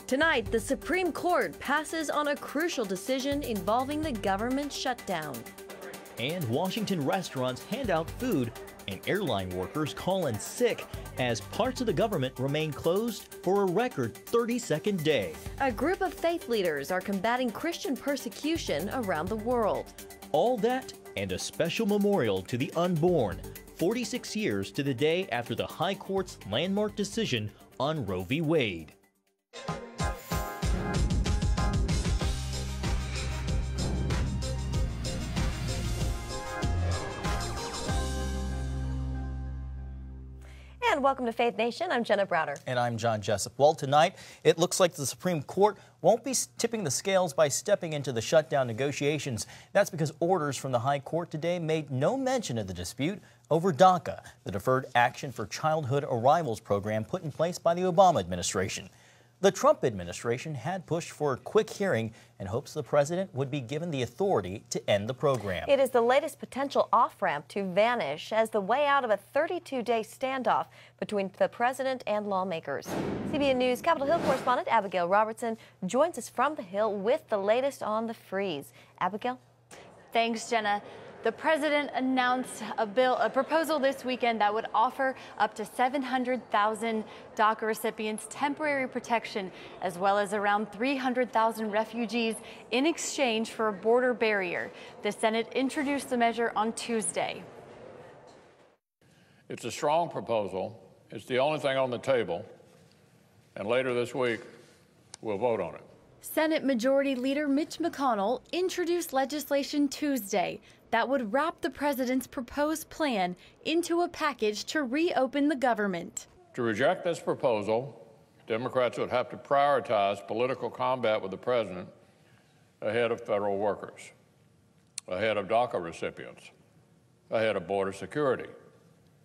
Tonight, the Supreme Court passes on a crucial decision involving the government shutdown. And Washington restaurants hand out food, and airline workers call in sick as parts of the government remain closed for a record 32nd day. A group of faith leaders are combating Christian persecution around the world. All that and a special memorial to the unborn, 46 years to the day after the High Court's landmark decision on Roe v. Wade. And welcome to Faith Nation. I'm Jenna Browder. And I'm John Jessup. Well, tonight, it looks like the Supreme Court won't be tipping the scales by stepping into the shutdown negotiations. That's because orders from the High Court today made no mention of the dispute over DACA, the Deferred Action for Childhood Arrivals program put in place by the Obama administration. The Trump administration had pushed for a quick hearing in hopes the president would be given the authority to end the program. It is the latest potential off-ramp to vanish as the way out of a 32-day standoff between the president and lawmakers. CBN News Capitol Hill correspondent Abigail Robertson joins us from the Hill with the latest on the freeze. Abigail? Thanks, Jenna. The president announced a proposal this weekend that would offer up to 700,000 DACA recipients temporary protection, as well as around 300,000 refugees in exchange for a border barrier. The Senate introduced the measure on Tuesday. It's a strong proposal. It's the only thing on the table. And later this week, we'll vote on it. Senate Majority Leader Mitch McConnell introduced legislation Tuesday that would wrap the president's proposed plan into a package to reopen the government. To reject this proposal, Democrats would have to prioritize political combat with the president ahead of federal workers, ahead of DACA recipients, ahead of border security,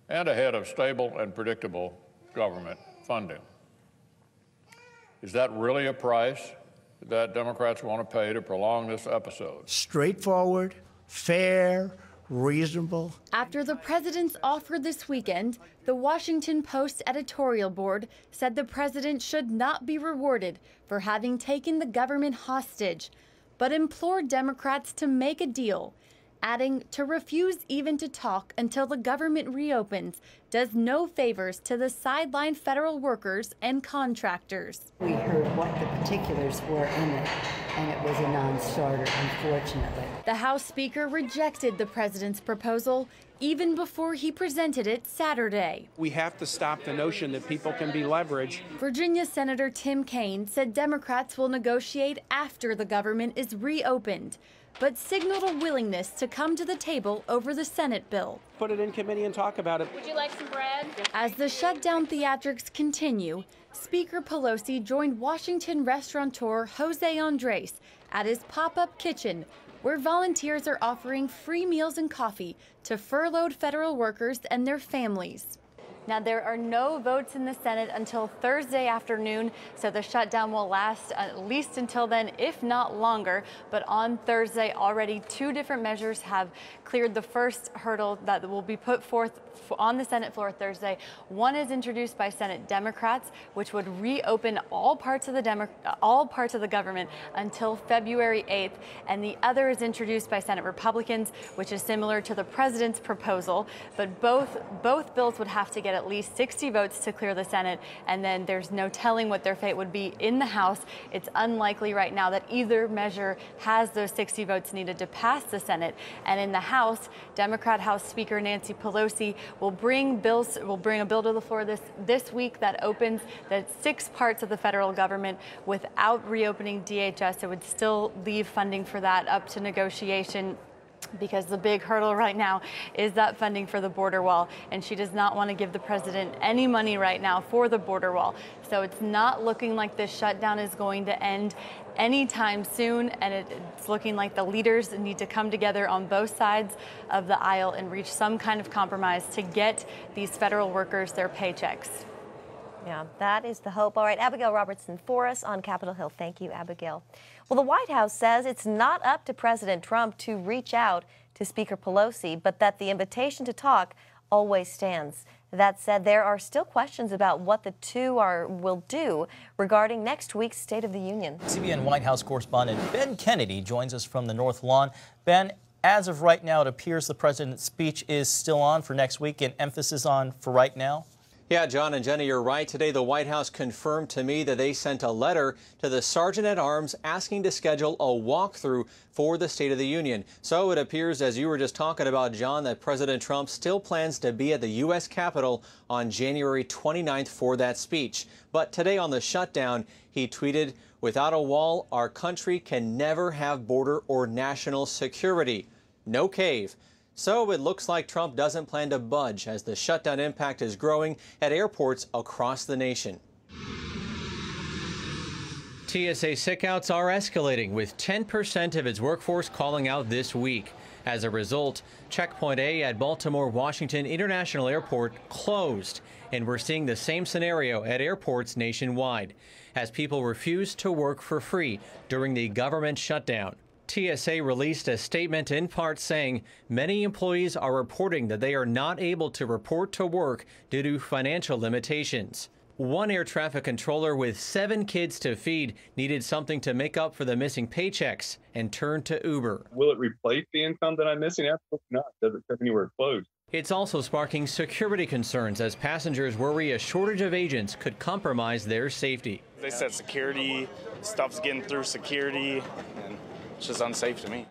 and ahead of stable and predictable government funding. Is that really a price that Democrats want to pay to prolong this episode? Straightforward, fair, reasonable. After the president's offer this weekend, the Washington Post editorial board said the president should not be rewarded for having taken the government hostage, but implored Democrats to make a deal, adding to refuse even to talk until the government reopens does no favors to the sidelined federal workers and contractors. We heard what the particulars were in it, and it was a non-starter, unfortunately. The House Speaker rejected the president's proposal even before he presented it Saturday. We have to stop the notion that people can be leveraged. Virginia Senator Tim Kaine said Democrats will negotiate after the government is reopened, but signaled a willingness to come to the table over the Senate bill. Put it in committee and talk about it. Would you like some bread? As the shutdown theatrics continue, Speaker Pelosi joined Washington restaurateur Jose Andres at his pop-up kitchen, where volunteers are offering free meals and coffee to furloughed federal workers and their families. Now, there are no votes in the Senate until Thursday afternoon, so the shutdown will last at least until then, if not longer. But on Thursday, already two different measures have cleared the first hurdle that will be put forth on the Senate floor Thursday. One is introduced by Senate Democrats, which would reopen all parts of the government until February 8th, and the other is introduced by Senate Republicans, which is similar to the president's proposal. But both bills would have to get at least 60 votes to clear the Senate, and then there's no telling what their fate would be in the House. It's unlikely right now that either measure has those 60 votes needed to pass the Senate. And in the House, Democrat House Speaker Nancy Pelosi will bring a bill to the floor this week that opens the 6 parts of the federal government without reopening DHS. It would still leave funding for that up to negotiation, because the big hurdle right now is that funding for the border wall, and she does not want to give the president any money right now for the border wall. So it's not looking like this shutdown is going to end anytime soon, and it's looking like the leaders need to come together on both sides of the aisle and reach some kind of compromise to get these federal workers their paychecks. Yeah, that is the hope. All right, Abigail Robertson for us on Capitol Hill. Thank you, Abigail. Well, the White House says it's not up to President Trump to reach out to Speaker Pelosi, but that the invitation to talk always stands. That said, there are still questions about what the two will do regarding next week's State of the Union. CBN White House correspondent Ben Kennedy joins us from the North Lawn. Ben, as of right now, it appears the president's speech is still on for next week and emphasis on for right now. Yeah, John and Jenna, you're right. Today, the White House confirmed to me that they sent a letter to the Sergeant-at-Arms asking to schedule a walkthrough for the State of the Union. So it appears, as you were just talking about, John, that President Trump still plans to be at the U.S. Capitol on January 29th for that speech. But today on the shutdown, he tweeted, "Without a wall, our country can never have border or national security. No cave." So it looks like Trump doesn't plan to budge as the shutdown impact is growing at airports across the nation. TSA sickouts are escalating, with 10% of its workforce calling out this week. As a result, Checkpoint A at Baltimore-Washington International Airport closed, and we're seeing the same scenario at airports nationwide, as people refuse to work for free during the government shutdown. TSA released a statement in part saying many employees are reporting that they are not able to report to work due to financial limitations. One air traffic controller with 7 kids to feed needed something to make up for the missing paychecks and turned to Uber. Will it replace the income that I'm missing? Absolutely not. It doesn't fit anywhere close. It's also sparking security concerns as passengers worry a shortage of agents could compromise their safety. They said security, stuff's getting through security, and it's just unsafe to me.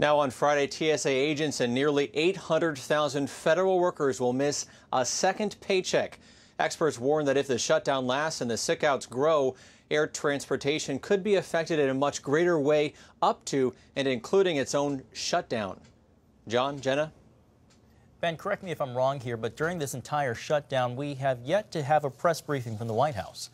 Now on Friday, TSA agents and nearly 800,000 federal workers will miss a second paycheck. Experts warn that if the shutdown lasts and the sickouts grow, air transportation could be affected in a much greater way, up to and including its own shutdown. John, Jenna? Ben, correct me if I'm wrong here, but during this entire shutdown, we have yet to have a press briefing from the White House.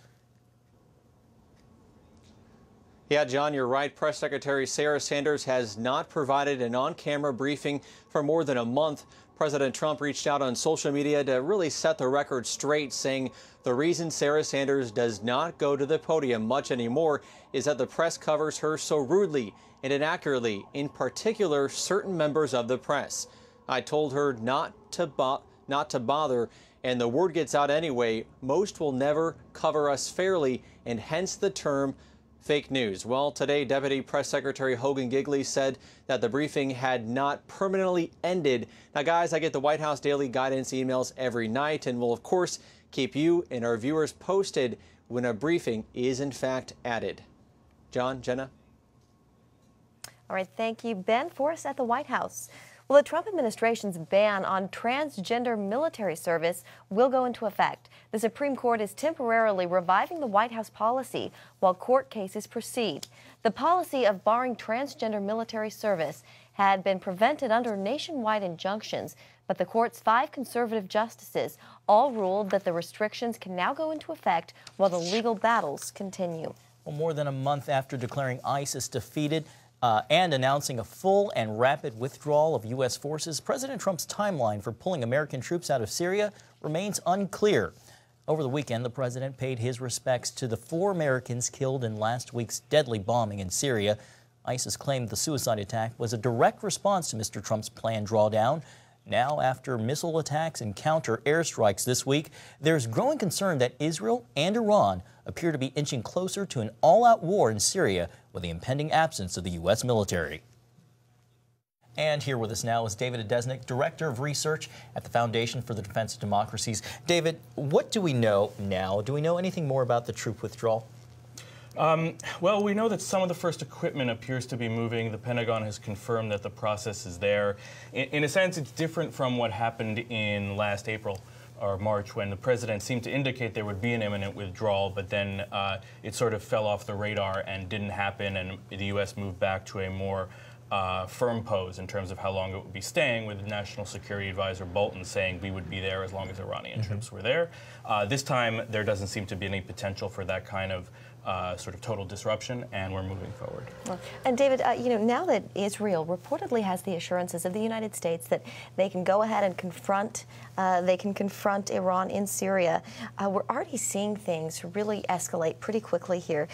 Yeah, John, you're right. Press Secretary Sarah Sanders has not provided an on-camera briefing for more than a month. President Trump reached out on social media to really set the record straight, saying the reason Sarah Sanders does not go to the podium much anymore is that the press covers her so rudely and inaccurately, in particular certain members of the press. I told her not to bother, and the word gets out anyway. Most will never cover us fairly, and hence the term fake news. Well, today, Deputy Press Secretary Hogan Gidley said that the briefing had not permanently ended. Now, guys, I get the White House Daily Guidance emails every night, and will, of course, keep you and our viewers posted when a briefing is, in fact, added. John, Jenna? All right, thank you, Ben. For us at the White House. Well, the Trump administration's ban on transgender military service will go into effect. The Supreme Court is temporarily reviving the White House policy while court cases proceed. The policy of barring transgender military service had been prevented under nationwide injunctions, but the court's 5 conservative justices all ruled that the restrictions can now go into effect while the legal battles continue. Well, more than a month after declaring ISIS defeated, and announcing a full and rapid withdrawal of U.S. forces, President Trump's timeline for pulling American troops out of Syria remains unclear. Over the weekend, the president paid his respects to the 4 Americans killed in last week's deadly bombing in Syria. ISIS claimed the suicide attack was a direct response to Mr. Trump's planned drawdown. Now, after missile attacks and counter airstrikes this week, there's growing concern that Israel and Iran appear to be inching closer to an all-out war in Syria with the impending absence of the U.S. military. And here with us now is David Adesnik, Director of Research at the Foundation for the Defense of Democracies. David, what do we know now? Do we know anything more about the troop withdrawal? Well, we know that some of the first equipment appears to be moving. The Pentagon has confirmed that the process is there. In a sense, it's different from what happened in last April or March, when the president seemed to indicate there would be an imminent withdrawal, but then it sort of fell off the radar and didn't happen, and the U.S. moved back to a more firm pose in terms of how long it would be staying, with National Security Advisor Bolton saying we would be there as long as Iranian troops were there. This time, there doesn't seem to be any potential for that kind of sort of total disruption, and we're moving forward. Well, and David, you know, now that Israel reportedly has the assurances of the United States that they can go ahead and confront Iran in Syria, we're already seeing things really escalate pretty quickly here.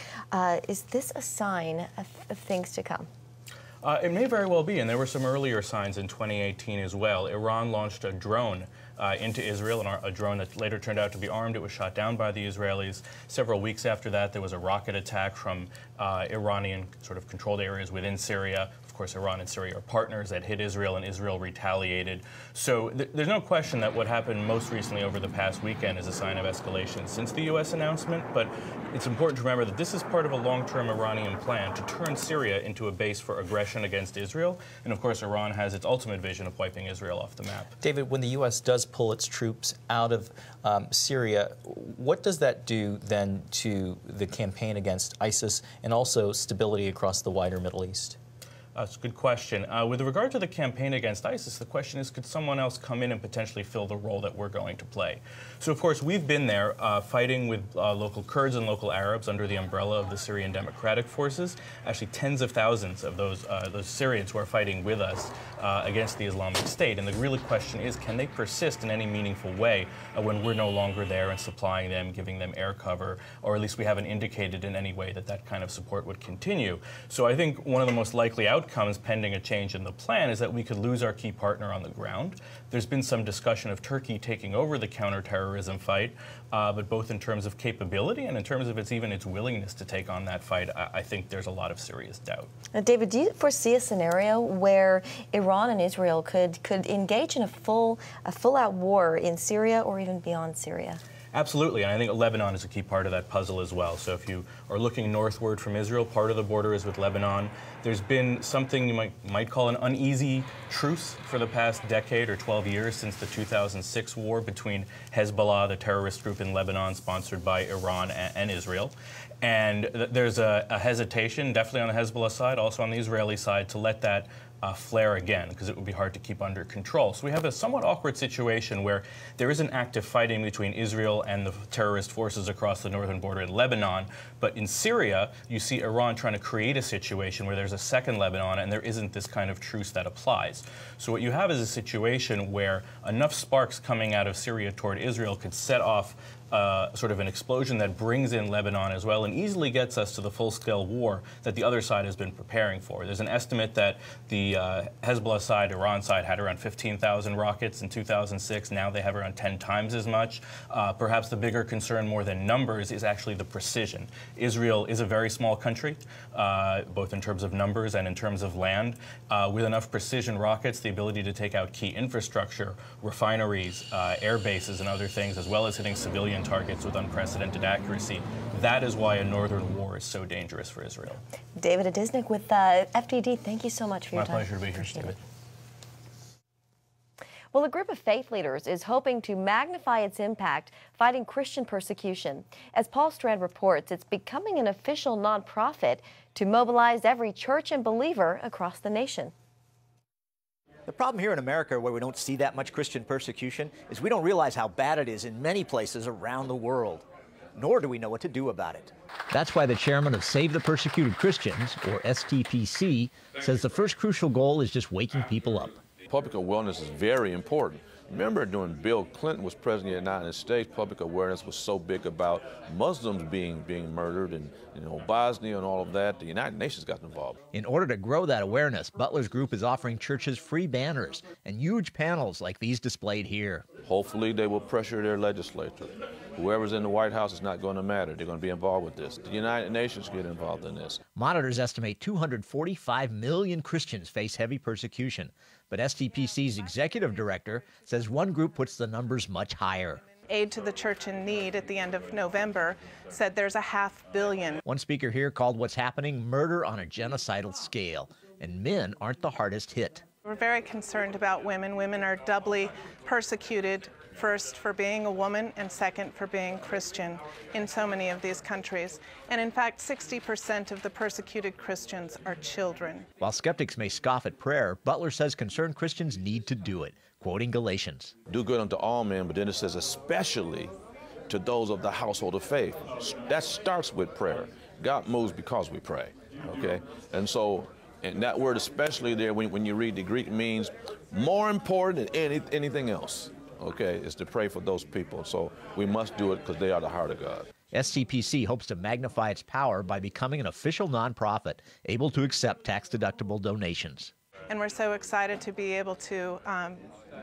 Is this a sign of things to come? It may very well be, and there were some earlier signs in 2018 as well. Iran launched a drone into Israel, and a drone that later turned out to be armed. It was shot down by the Israelis. Several weeks after that, there was a rocket attack from Iranian sort of controlled areas within Syria. Of course, Iran and Syria are partners that hit Israel, and Israel retaliated. So there's no question that what happened most recently over the past weekend is a sign of escalation since the U.S. announcement, but it's important to remember that this is part of a long-term Iranian plan to turn Syria into a base for aggression against Israel. And of course, Iran has its ultimate vision of wiping Israel off the map. David, when the U.S. does pull its troops out of Syria, what does that do then to the campaign against ISIS and also stability across the wider Middle East? That's a good question. With regard to the campaign against ISIS, the question is, could someone else come in and potentially fill the role that we're going to play? So, of course, we've been there fighting with local Kurds and local Arabs under the umbrella of the Syrian Democratic Forces. Actually, tens of thousands of those Syrians who are fighting with us against the Islamic State. And the real question is, can they persist in any meaningful way when we're no longer there and supplying them, giving them air cover, or at least we haven't indicated in any way that that kind of support would continue. So I think one of the most likely outcomes pending a change in the plan is that we could lose our key partner on the ground. There's been some discussion of Turkey taking over the counterterrorism fight, but both in terms of capability and in terms of its willingness to take on that fight, I think there's a lot of serious doubt. Now, David, do you foresee a scenario where Iran and Israel could engage in a full-out war in Syria or even beyond Syria? Absolutely, and I think Lebanon is a key part of that puzzle as well. So if you are looking northward from Israel, part of the border is with Lebanon. There's been something you might call an uneasy truce for the past decade or 12 years since the 2006 war between Hezbollah, the terrorist group in Lebanon sponsored by Iran and Israel. And there's a hesitation, definitely on the Hezbollah side, also on the Israeli side, to let that flare again, because it would be hard to keep under control. So we have a somewhat awkward situation where there is an active fighting between Israel and the terrorist forces across the northern border in Lebanon, but in Syria, you see Iran trying to create a situation where there's a second Lebanon and there isn't this kind of truce that applies. So what you have is a situation where enough sparks coming out of Syria toward Israel could set off sort of an explosion that brings in Lebanon as well and easily gets us to the full-scale war that the other side has been preparing for. There's an estimate that the Hezbollah side, Iran side, had around 15,000 rockets in 2006. Now they have around 10 times as much. Perhaps the bigger concern, more than numbers, is actually the precision. Israel is a very small country, both in terms of numbers and in terms of land. With enough precision rockets, the ability to take out key infrastructure, refineries, air bases, and other things, as well as hitting civilian targets with unprecedented accuracy. That is why a northern war is so dangerous for Israel. David Adiznik with FDD, thank you so much for your time. My pleasure to be here, David. Well, a group of faith leaders is hoping to magnify its impact fighting Christian persecution. As Paul Strand reports, it's becoming an official nonprofit to mobilize every church and believer across the nation. The problem here in America, where we don't see that much Christian persecution, is we don't realize how bad it is in many places around the world, nor do we know what to do about it. That's why the chairman of Save the Persecuted Christians, or STPC, says the first crucial goal is just waking people up. Public awareness is very important. Remember, when Bill Clinton was president of the United States, public awareness was so big about Muslims being murdered and, Bosnia and all of that. The United Nations got involved. In order to grow that awareness, Butler's group is offering churches free banners and huge panels like these displayed here. Hopefully they will pressure their legislature. Whoever's in the White House is not going to matter. They're going to be involved with this. The United Nations get involved in this. Monitors estimate 245 million Christians face heavy persecution. But STPC's executive director says one group puts the numbers much higher. Aid to the Church in Need at the end of November said there's a $500 million. One speaker here called what's happening murder on a genocidal scale, and men aren't the hardest hit. We're very concerned about women. Women are doubly persecuted, first for being a woman and second for being Christian in so many of these countries. And in fact, 60% of the persecuted Christians are children. While skeptics may scoff at prayer, Butler says concerned Christians need to do it, quoting Galatians. Do good unto all men, but then it says especially to those of the household of faith. That starts with prayer. God moves because we pray, okay? And so, and that word especially there, when you read the Greek, means more important than anything else. Okay, is to pray for those people. So we must do it because they are the heart of God. STPC hopes to magnify its power by becoming an official nonprofit able to accept tax-deductible donations. And we're so excited to be able to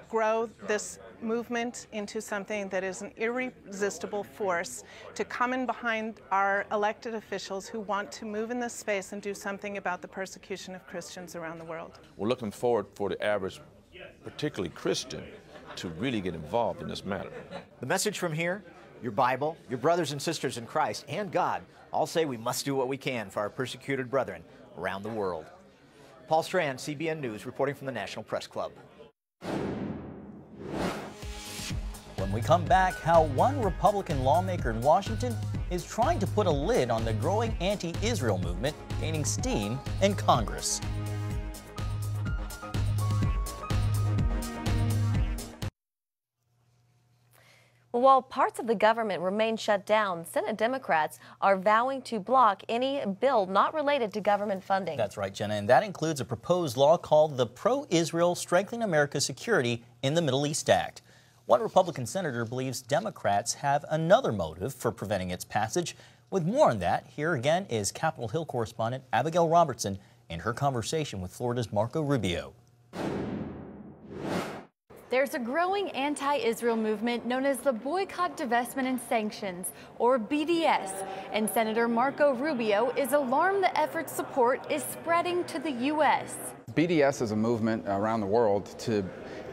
grow this movement into something that is an irresistible force to come in behind our elected officials who want to move in this space and do something about the persecution of Christians around the world. We're looking forward for the average, particularly Christian, to really get involved in this matter. The message from here, your Bible, your brothers and sisters in Christ, and God all say we must do what we can for our persecuted brethren around the world. Paul Strand, CBN News, reporting from the National Press Club. When we come back, how one Republican lawmaker in Washington is trying to put a lid on the growing anti-Israel movement gaining steam in Congress. While parts of the government remain shut down, Senate Democrats are vowing to block any bill not related to government funding. That's right, Jenna, and that includes a proposed law called the Pro-Israel Strengthening America's Security in the Middle East Act. One Republican senator believes Democrats have another motive for preventing its passage. With more on that, here again is Capitol Hill correspondent Abigail Robertson in her conversation with Florida's Marco Rubio. There's a growing anti-Israel movement known as the Boycott, Divestment and Sanctions, or BDS, and Senator Marco Rubio is alarmed the effort's support is spreading to the U.S. BDS is a movement around the world to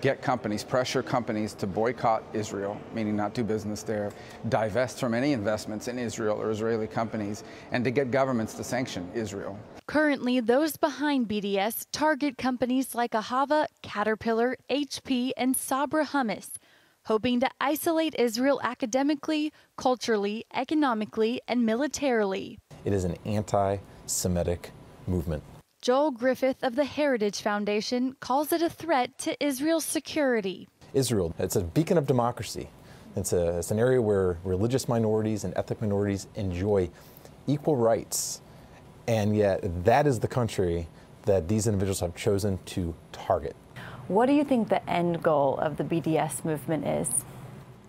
get companies, pressure companies to boycott Israel, meaning not do business there, divest from any investments in Israel or Israeli companies, and to get governments to sanction Israel. Currently, those behind BDS target companies like Ahava, Caterpillar, HP, and Sabra Hummus, hoping to isolate Israel academically, culturally, economically, and militarily. It is an anti-Semitic movement. Joel Griffith of the Heritage Foundation calls it a threat to Israel's security. Israel, it's a beacon of democracy. It's an area where religious minorities and ethnic minorities enjoy equal rights. And yet that is the country that these individuals have chosen to target. What do you think the end goal of the BDS movement is?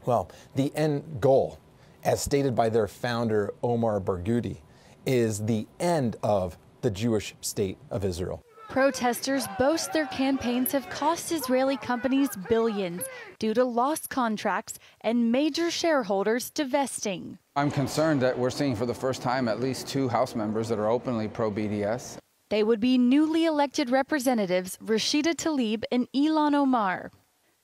Well, the end goal, as stated by their founder, Omar Barghouti, is the end of the Jewish state of Israel. Protesters boast their campaigns have cost Israeli companies billions due to lost contracts and major shareholders divesting. I'm concerned that we're seeing for the first time at least 2 House members that are openly pro-BDS. They would be newly elected representatives Rashida Tlaib and Ilhan Omar.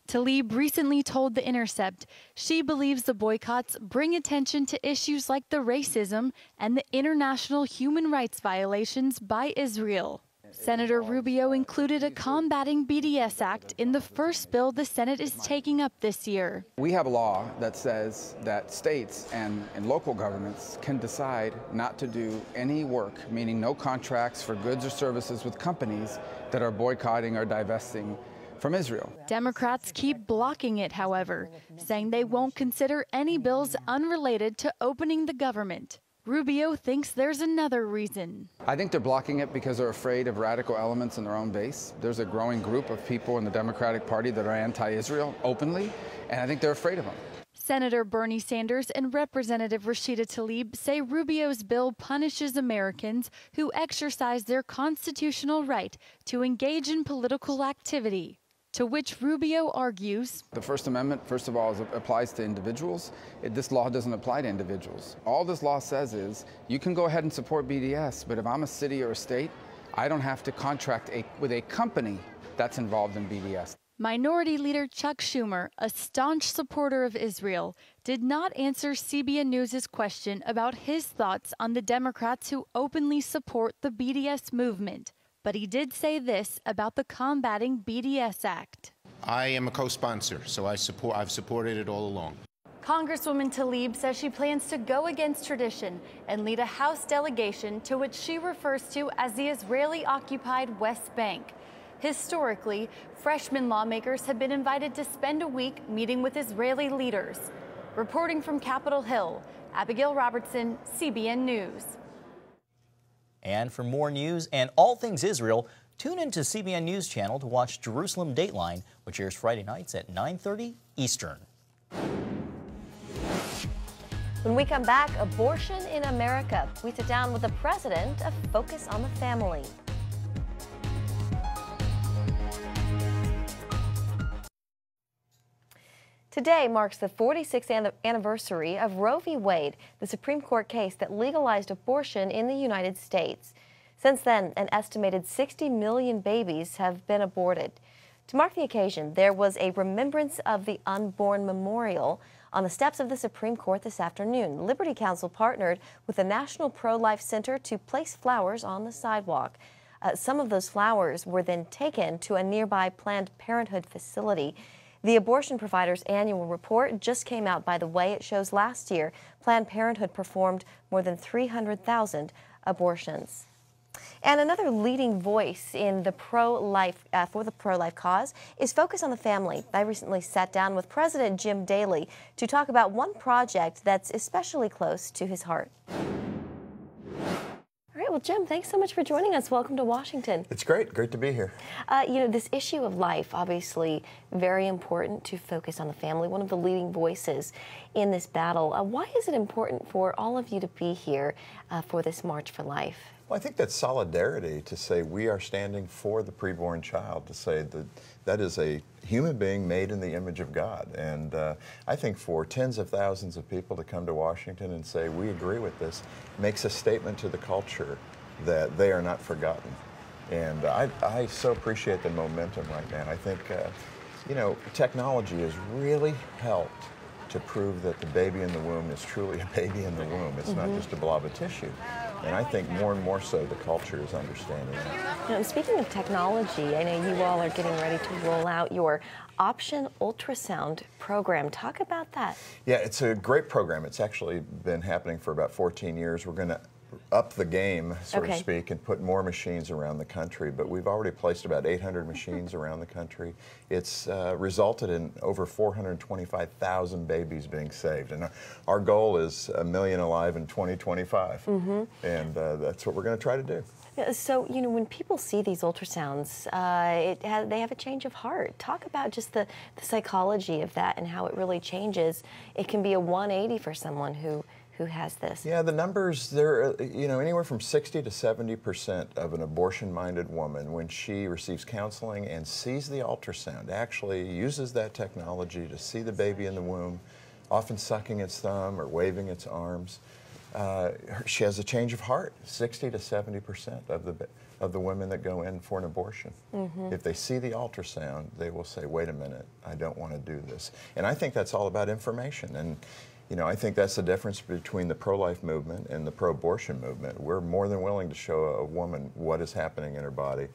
Tlaib recently told The Intercept she believes the boycotts bring attention to issues like the racism and the international human rights violations by Israel. Senator Rubio included a Combating BDS Act in the first bill the Senate is taking up this year. We have a law that says that states and local governments can decide not to do any work, meaning no contracts for goods or services with companies that are boycotting or divesting from Israel. Democrats keep blocking it, however, saying they won't consider any bills unrelated to opening the government. Rubio thinks there's another reason. I think they're blocking it because they're afraid of radical elements in their own base. There's a growing group of people in the Democratic Party that are anti-Israel openly, and I think they're afraid of them. Senator Bernie Sanders and Representative Rashida Tlaib say Rubio's bill punishes Americans who exercise their constitutional right to engage in political activity. To which Rubio argues, the First Amendment, first of all, applies to individuals. This law doesn't apply to individuals. All this law says is you can go ahead and support BDS, but if I'm a city or a state, I don't have to contract with a company that's involved in BDS. Minority Leader Chuck Schumer, a staunch supporter of Israel, did not answer CBN News' question about his thoughts on the Democrats who openly support the BDS movement. But he did say this about the Combating BDS Act. I am a co-sponsor, so I've supported it all along. Congresswoman Tlaib says she plans to go against tradition and lead a House delegation to which she refers to as the Israeli-occupied West Bank. Historically, freshman lawmakers have been invited to spend a week meeting with Israeli leaders. Reporting from Capitol Hill, Abigail Robertson, CBN News. And for more news and all things Israel, tune into CBN News Channel to watch Jerusalem Dateline, which airs Friday nights at 9:30 Eastern. When we come back, abortion in America. We sit down with the president of Focus on the Family. Today marks the 46th anniversary of Roe v. Wade, the Supreme Court case that legalized abortion in the United States. Since then, an estimated 60 million babies have been aborted. To mark the occasion, there was a Remembrance of the Unborn Memorial on the steps of the Supreme Court this afternoon. Liberty Counsel partnered with the National Pro-Life Center to place flowers on the sidewalk. Some of those flowers were then taken to a nearby Planned Parenthood facility. The abortion provider's annual report just came out. By the way, it shows last year Planned Parenthood performed more than 300,000 abortions. And another leading voice in the for the pro-life cause is Focus on the Family. I recently sat down with President Jim Daly to talk about one project that's especially close to his heart. All right, well, Jim, thanks so much for joining us. Welcome to Washington. It's great to be here. You know, this issue of life, obviously very important to Focus on the Family, one of the leading voices in this battle. Why is it important for all of you to be here for this March for Life? Well, I think that's solidarity to say we are standing for the preborn child, to say that that is a human being made in the image of God. And I think for tens of thousands of people to come to Washington and say we agree with this makes a statement to the culture that they are not forgotten. And I so appreciate the momentum right now. I think, you know, technology has really helped to prove that the baby in the womb is truly a baby in the womb. It's not just a blob of tissue. And I think more and more so the culture is understanding that. Now, speaking of technology, I know you all are getting ready to roll out your Option Ultrasound program. Talk about that. Yeah, it's a great program. It's actually been happening for about 14 years. We're going to up the game, so to speak, and put more machines around the country. But we've already placed about 800 machines around the country. It's resulted in over 425,000 babies being saved. And our goal is 1 million alive in 2025. And that's what we're going to try to do. So, you know, when people see these ultrasounds, they have a change of heart. Talk about just the psychology of that and how it really changes. It can be a 180 for someone who has this. Yeah, the numbers, they're, you know, anywhere from 60 to 70% of an abortion-minded woman, when she receives counseling and sees the ultrasound, actually uses that technology to see the baby in the womb, often sucking its thumb or waving its arms. She has a change of heart. 60 to 70% of the women that go in for an abortion. If they see the ultrasound, they will say, wait a minute, I don't want to do this. And I think that's all about information. And you know, I think that's the difference between the pro-life movement and the pro-abortion movement. We're more than willing to show a woman what is happening in her body.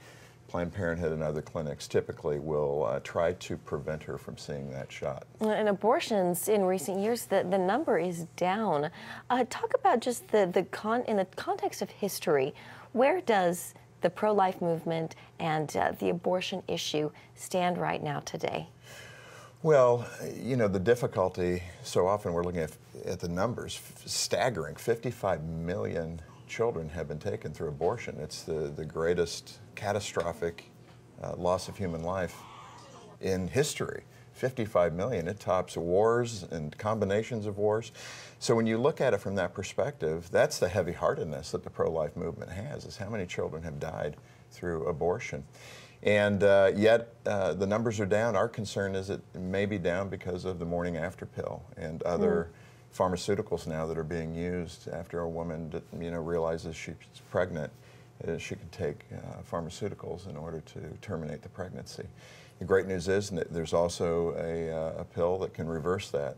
Planned Parenthood and other clinics typically will try to prevent her from seeing that shot. And abortions in recent years, the number is down. Talk about just in the context of history, where does the pro-life movement and the abortion issue stand right now today? Well, you know, the difficulty, so often we're looking at the numbers, staggering. 55 million children have been taken through abortion. It's the greatest catastrophic loss of human life in history. 55 million, it tops wars and combinations of wars. So when you look at it from that perspective, that's the heavy-heartedness that the pro-life movement has, is how many children have died through abortion. And yet the numbers are down. Our concern is it may be down because of the morning after pill and other pharmaceuticals now that are being used after a woman, you know, realizes she's pregnant. She can take pharmaceuticals in order to terminate the pregnancy. The great news is that there's also a pill that can reverse that.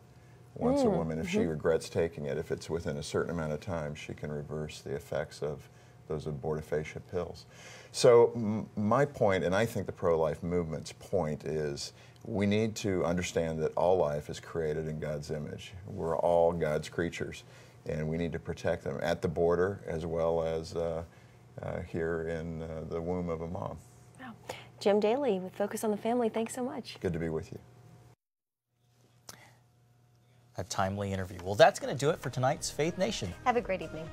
Once a woman, if she regrets taking it, if it's within a certain amount of time, she can reverse the effects of those abortifacient pills. So my point, and I think the pro-life movement's point, is we need to understand that all life is created in God's image. We're all God's creatures, and we need to protect them at the border as well as here in the womb of a mom. Wow. Jim Daly with Focus on the Family, thanks so much. Good to be with you. A timely interview. Well, that's going to do it for tonight's Faith Nation. Have a great evening.